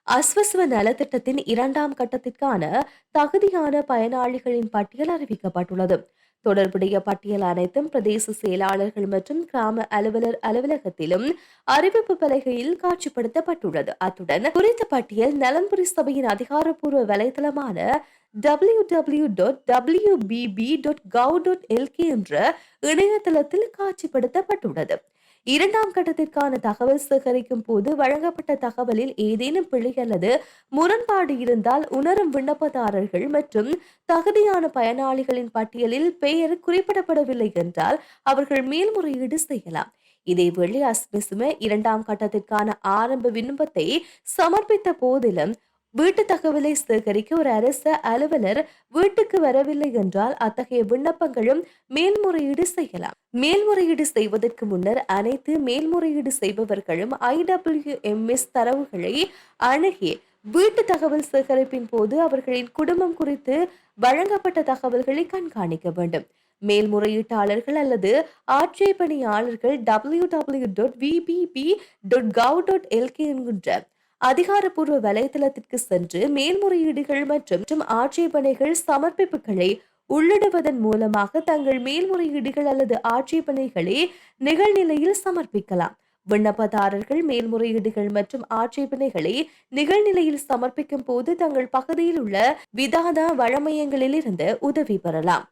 அஸ்வஸ்வ நலத்திட்டத்தின் 2ஆம் கட்டத்திற்கான தகுதியான பயனாளிகளின் பட்டியல் அறிவிக்கப்பட்டுள்ளது. தொடர்புடைய பட்டியல் அனைத்தும் பிரதேச செயலாளர்கள் மற்றும் கிராம அலுவலர் அலுவலகத்திலும் அறிவிப்பு பலகையில் காட்சிப்படுத்தப்பட்டுள்ளது. அத்துடன் குறித்த பட்டியல் நலன்புரி சபையின் அதிகாரப்பூர்வ வலைதளமான www.wbb.gov.lk என்ற இணையதளத்தில் காட்சிப்படுத்தப்பட்டுள்ளது. 2ஆம் கட்டத்திற்கான தகவல் சேகரிக்கும் போது வழங்கப்பட்ட தகவலில் ஏதேனும் பிழை அல்லது முரண்பாடு இருந்தால் உணரும் விண்ணப்பதாரர்கள் மற்றும் தகுதியான பயனாளிகளின் பட்டியலில் பெயர் குறிப்பிடப்படவில்லை என்றால் அவர்கள் மேல்முறையீடு செய்யலாம். இதேவேளை அஸ்மிசும 2ஆம் கட்டத்திற்கான ஆரம்ப விண்ணப்பத்தை சமர்ப்பித்த போதிலும் வீட்டு தகவலை சேகரிக்க ஒரு அரசு அலுவலர் வீட்டுக்கு வரவில்லை என்றால் அத்தகைய விண்ணப்பங்களும் மேல்முறையீடு செய்யலாம். மேல்முறையீடு செய்வதற்கு முன்னர் அனைத்து மேல்முறையீடு செய்பவர்களும் IWMS தரவுகளை அணுகி வீட்டு தகவல் சேகரிப்பின் போது அவர்களின் குடும்பம் குறித்து வழங்கப்பட்ட தகவல்களை கண்காணிக்க வேண்டும். மேல்முறையீட்டாளர்கள் அல்லது ஆட்சேபணியாளர்கள் www.vbb.gov.lk என்கின்ற அதிகாரப்பூர்வ வலைதளத்திற்கு சென்று மேல்முறையீடுகள் மற்றும் ஆட்சேபனைகள் சமர்ப்பிப்புகளை உள்ளிடுவதன் மூலமாக தங்கள் மேல்முறையீடுகள் அல்லது ஆட்சேபனைகளை நிகழ்நிலையில் சமர்ப்பிக்கலாம். விண்ணப்பதாரர்கள் மேல்முறையீடுகள் மற்றும் ஆட்சேபனைகளை நிகழ்நிலையில் சமர்ப்பிக்கும் போது தங்கள் பகுதியில் உள்ள விதாதா வழமையங்களில் இருந்து உதவி பெறலாம்.